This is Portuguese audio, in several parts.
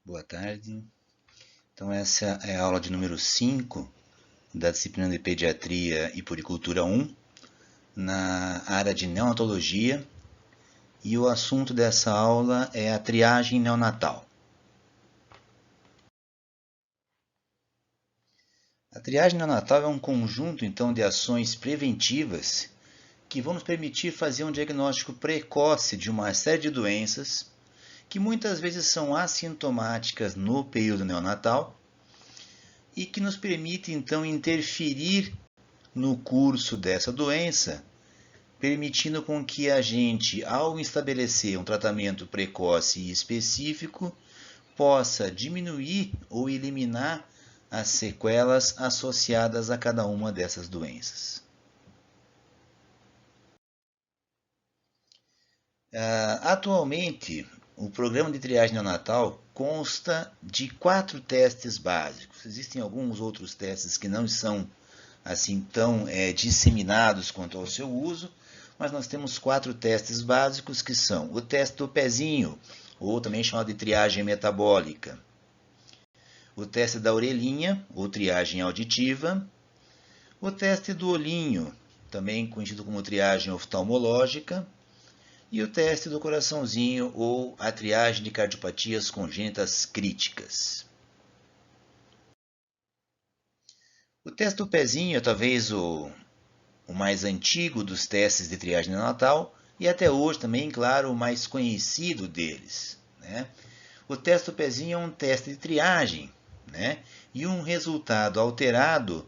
Boa tarde. Então, essa é a aula de número 5 da disciplina de Pediatria e Puericultura 1, na área de neonatologia, e o assunto dessa aula é a triagem neonatal. A triagem neonatal é um conjunto, então, de ações preventivas que vão nos permitir fazer um diagnóstico precoce de uma série de doenças que muitas vezes são assintomáticas no período neonatal e que nos permite então interferir no curso dessa doença, permitindo com que a gente, ao estabelecer um tratamento precoce e específico, possa diminuir ou eliminar as sequelas associadas a cada uma dessas doenças. Atualmente, o programa de triagem neonatal consta de 4 testes básicos. Existem alguns outros testes que não são assim tão disseminados quanto ao seu uso, mas nós temos 4 testes básicos que são o teste do pezinho, ou também chamado de triagem metabólica, o teste da orelhinha, ou triagem auditiva, o teste do olhinho, também conhecido como triagem oftalmológica, e o teste do coraçãozinho, ou a triagem de cardiopatias congênitas críticas. O teste do pezinho é talvez o mais antigo dos testes de triagem neonatal e até hoje também, claro, o mais conhecido deles. Né? O teste do pezinho é um teste de triagem, né? E um resultado alterado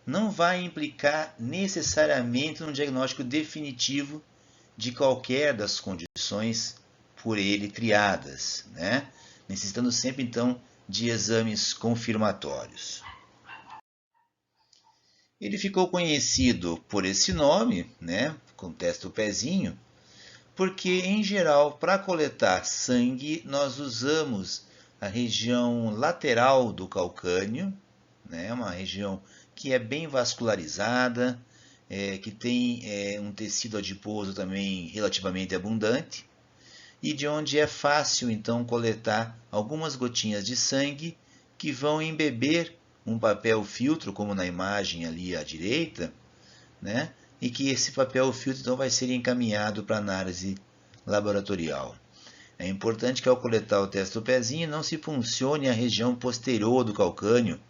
não vai implicar necessariamente um diagnóstico definitivo de qualquer das condições por ele triadas, né? Necessitando sempre então de exames confirmatórios. Ele ficou conhecido por esse nome, né, com o teste do pezinho, porque em geral para coletar sangue nós usamos a região lateral do calcânio, né, uma região que é bem vascularizada, que tem um tecido adiposo também relativamente abundante, e de onde é fácil então coletar algumas gotinhas de sangue que vão embeber um papel filtro, como na imagem ali à direita, né? E que esse papel filtro então vai ser encaminhado para análise laboratorial. É importante que ao coletar o teste do pezinho não se funcione a região posterior do calcâneo,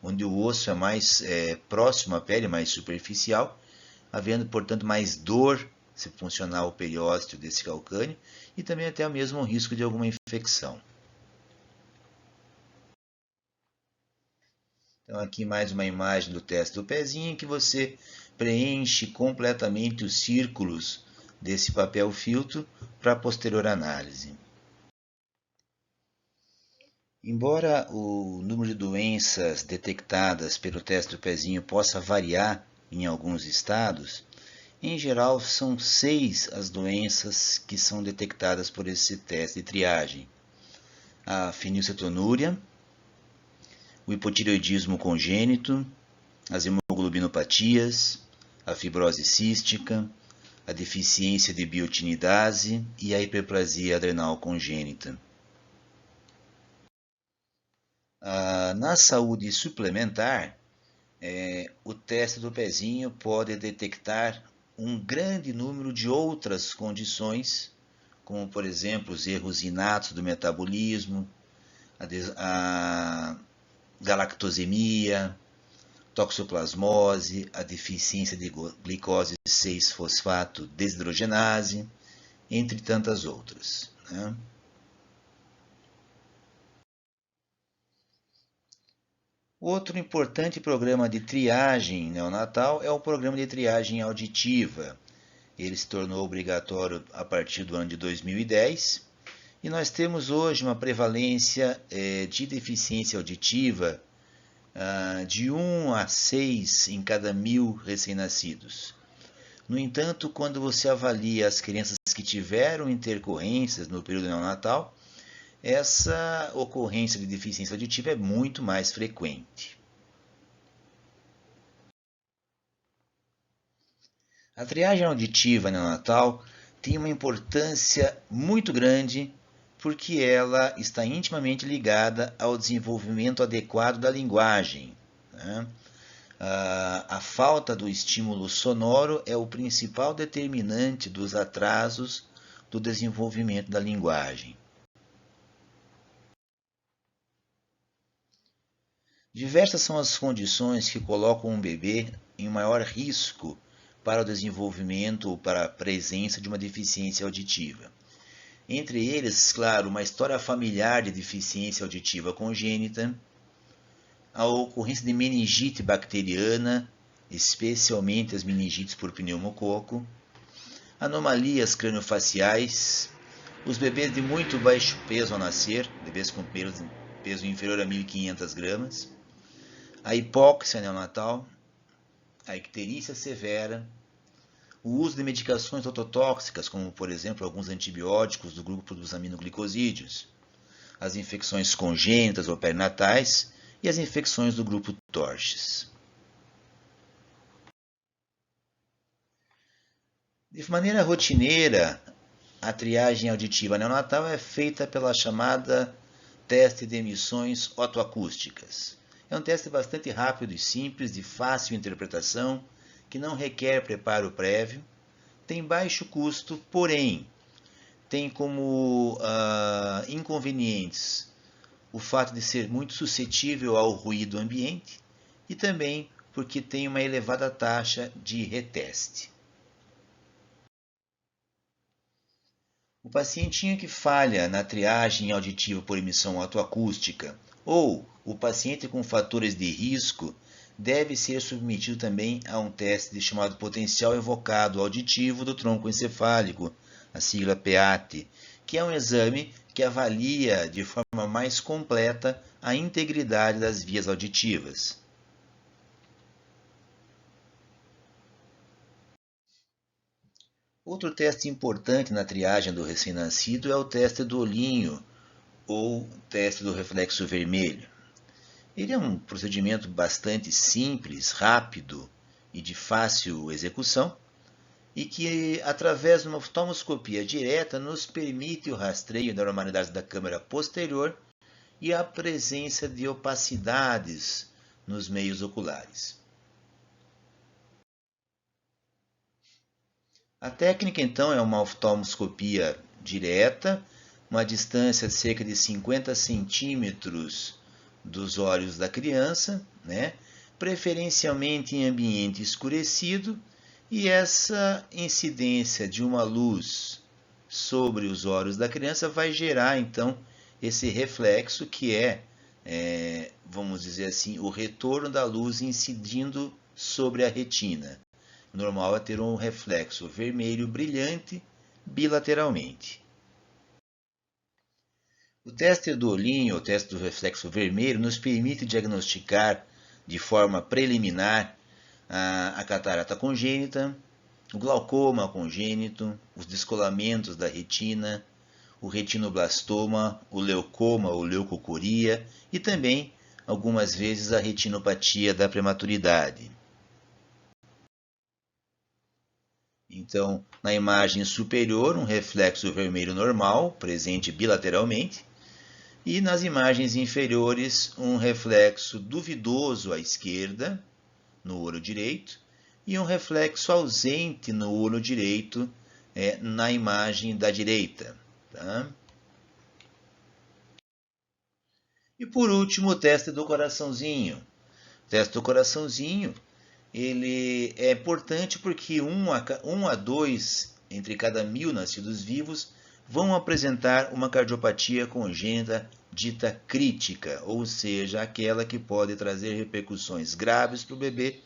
onde o osso é mais próximo à pele, mais superficial, havendo, portanto, mais dor se funcionar o periósteo desse calcâneo e também até o mesmo risco de alguma infecção. Então aqui mais uma imagem do teste do pezinho em que você preenche completamente os círculos desse papel filtro para posterior análise. Embora o número de doenças detectadas pelo teste do pezinho possa variar em alguns estados, em geral são 6 as doenças que são detectadas por esse teste de triagem. A fenilcetonúria, o hipotireoidismo congênito, as hemoglobinopatias, a fibrose cística, a deficiência de biotinidase e a hiperplasia adrenal congênita. Na saúde suplementar, o teste do pezinho pode detectar um grande número de outras condições, como por exemplo os erros inatos do metabolismo, a galactosemia, toxoplasmose, a deficiência de glicose 6-fosfato desidrogenase, entre tantas outras. Né? Outro importante programa de triagem neonatal é o programa de triagem auditiva. Ele se tornou obrigatório a partir do ano de 2010 e nós temos hoje uma prevalência de deficiência auditiva de 1 a 6 em cada 1.000 recém-nascidos. No entanto, quando você avalia as crianças que tiveram intercorrências no período neonatal, essa ocorrência de deficiência auditiva é muito mais frequente. A triagem auditiva neonatal tem uma importância muito grande porque ela está intimamente ligada ao desenvolvimento adequado da linguagem, né? A falta do estímulo sonoro é o principal determinante dos atrasos do desenvolvimento da linguagem. Diversas são as condições que colocam um bebê em maior risco para o desenvolvimento ou para a presença de uma deficiência auditiva. Entre eles, claro, uma história familiar de deficiência auditiva congênita, a ocorrência de meningite bacteriana, especialmente as meningites por pneumococo, anomalias craniofaciais, os bebês de muito baixo peso ao nascer, bebês com peso inferior a 1.500 gramas, a hipóxia neonatal, a icterícia severa, o uso de medicações ototóxicas, como por exemplo alguns antibióticos do grupo dos aminoglicosídeos, as infecções congênitas ou perinatais e as infecções do grupo Torches. De maneira rotineira, a triagem auditiva neonatal é feita pela chamada teste de emissões otoacústicas. É um teste bastante rápido e simples, de fácil interpretação, que não requer preparo prévio, tem baixo custo, porém tem como inconvenientes o fato de ser muito suscetível ao ruído ambiente e também porque tem uma elevada taxa de reteste. O pacientinho que falha na triagem auditiva por emissão otoacústica ou o paciente com fatores de risco deve ser submetido também a um teste chamado potencial evocado auditivo do tronco encefálico, a sigla PEAT, que é um exame que avalia de forma mais completa a integridade das vias auditivas. Outro teste importante na triagem do recém-nascido é o teste do olhinho, ou teste do reflexo vermelho. Ele é um procedimento bastante simples, rápido e de fácil execução, e que, através de uma oftalmoscopia direta, nos permite o rastreio da normalidade da câmara posterior e a presença de opacidades nos meios oculares. A técnica, então, é uma oftalmoscopia direta, uma distância de cerca de 50 centímetros dos olhos da criança, né? Preferencialmente em ambiente escurecido, e essa incidência de uma luz sobre os olhos da criança vai gerar, então, esse reflexo que vamos dizer assim, o retorno da luz incidindo sobre a retina. O normal é ter um reflexo vermelho brilhante bilateralmente. O teste do olhinho, o teste do reflexo vermelho, nos permite diagnosticar de forma preliminar a catarata congênita, o glaucoma congênito, os descolamentos da retina, o retinoblastoma, o leucoma ou leucocoria e também, algumas vezes, a retinopatia da prematuridade. Então, na imagem superior, um reflexo vermelho normal, presente bilateralmente, e nas imagens inferiores, um reflexo duvidoso à esquerda, no olho direito, e um reflexo ausente no olho direito, na imagem da direita. Tá? E por último, o teste do coraçãozinho. O teste do coraçãozinho, ele é importante porque 1 a 2 entre cada 1.000 nascidos vivos vão apresentar uma cardiopatia congênita dita crítica, ou seja, aquela que pode trazer repercussões graves para o bebê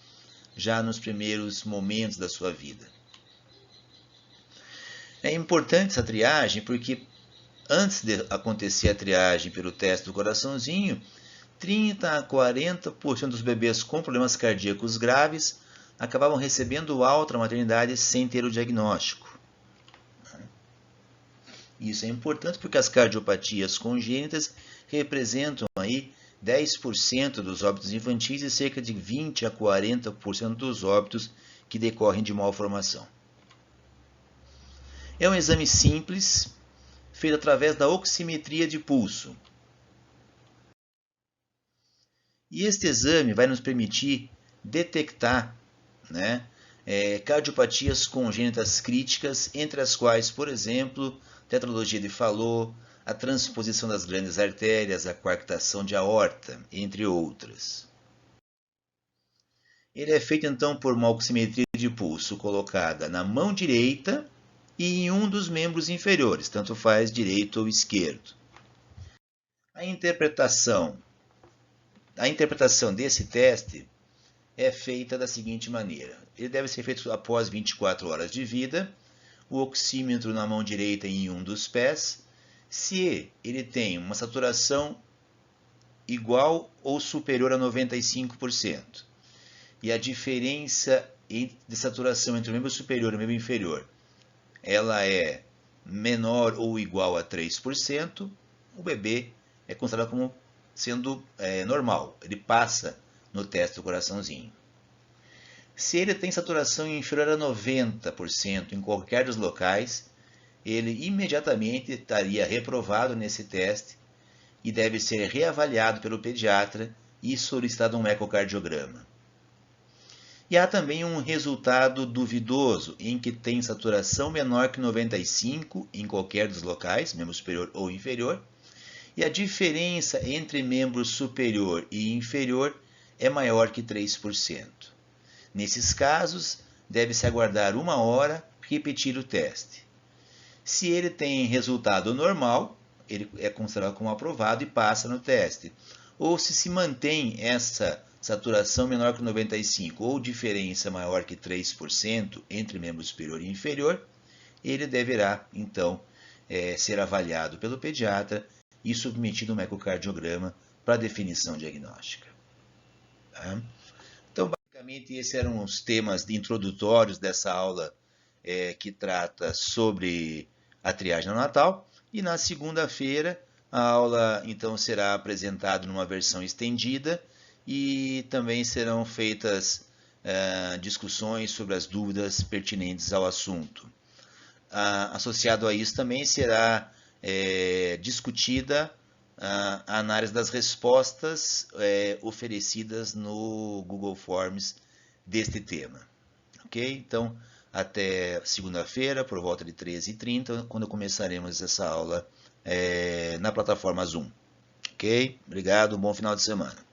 já nos primeiros momentos da sua vida. É importante essa triagem porque antes de acontecer a triagem pelo teste do coraçãozinho, 30 a 40% dos bebês com problemas cardíacos graves acabavam recebendo alta na maternidade sem ter o diagnóstico. Isso é importante porque as cardiopatias congênitas representam aí 10% dos óbitos infantis e cerca de 20 a 40% dos óbitos que decorrem de malformação. É um exame simples, feito através da oximetria de pulso. E este exame vai nos permitir detectar, né, cardiopatias congênitas críticas, entre as quais, por exemplo, tetralogia de Fallot, a transposição das grandes artérias, a coarctação de aorta, entre outras. Ele é feito então por uma oximetria de pulso colocada na mão direita e em um dos membros inferiores, tanto faz direito ou esquerdo. A interpretação desse teste é feita da seguinte maneira. Ele deve ser feito após 24 horas de vida, o oxímetro na mão direita em um dos pés. Se ele tem uma saturação igual ou superior a 95%, e a diferença de saturação entre o membro superior e o membro inferior ela é menor ou igual a 3%, o bebê é considerado como sendo normal, ele passa no teste do coraçãozinho. Se ele tem saturação inferior a 90% em qualquer dos locais, ele imediatamente estaria reprovado nesse teste e deve ser reavaliado pelo pediatra e solicitado um ecocardiograma. E há também um resultado duvidoso, em que tem saturação menor que 95% em qualquer dos locais, membro superior ou inferior, e a diferença entre membro superior e inferior é maior que 3%. Nesses casos, deve-se aguardar 1 hora e repetir o teste. Se ele tem resultado normal, ele é considerado como aprovado e passa no teste. Ou se mantém essa saturação menor que 95% ou diferença maior que 3% entre membro superior e inferior, ele deverá, então, ser avaliado pelo pediatra e submetido a um ecocardiograma para definição diagnóstica. Tá? Então, basicamente, esses eram os temas introdutórios dessa aula que trata sobre a triagem neonatal. E na segunda-feira, a aula, então, será apresentada numa versão estendida e também serão feitas discussões sobre as dúvidas pertinentes ao assunto. Associado a isso também será discutida a análise das respostas oferecidas no Google Forms deste tema. Ok? Então, até segunda-feira, por volta de 13h30, quando começaremos essa aula na plataforma Zoom. Ok? Obrigado, bom final de semana.